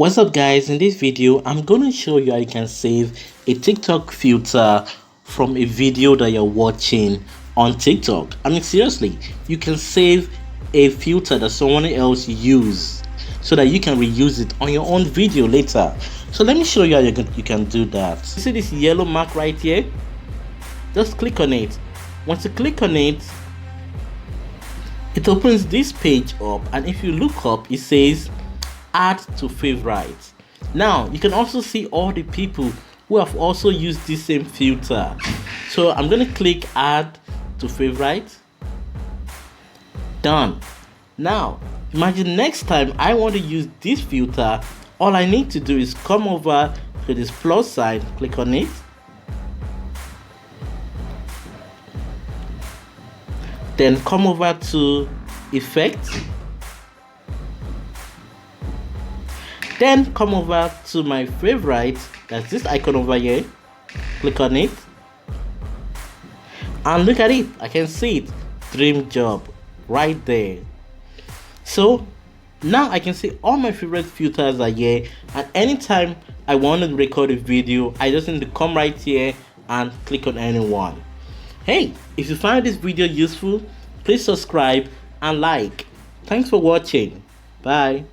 What's up guys, in this video I'm going to show you how you can save a TikTok filter from a video that you're watching on TikTok. I mean seriously, you can save a filter that someone else used so that you can reuse it on your own video later. So let me show you how you can do that. You see this yellow mark right here? Just click on it. Once you click on it, it opens this page up, and if you look up, it says add to favorites. Now you can also see all the people who have also used this same filter. So I'm going to click add to favorites. Done. Now imagine next time I want to use this filter, all I need to do is come over to this plus sign, click on it, then come over to effect, then come over to my favorite, that's this icon over here, click on it, and look at it, I can see it, dream job right there. So now I can see all my favorite filters are here, and anytime I want to record a video, I just need to come right here and click on anyone. Hey, if you find this video useful, please subscribe and like. Thanks for watching. Bye.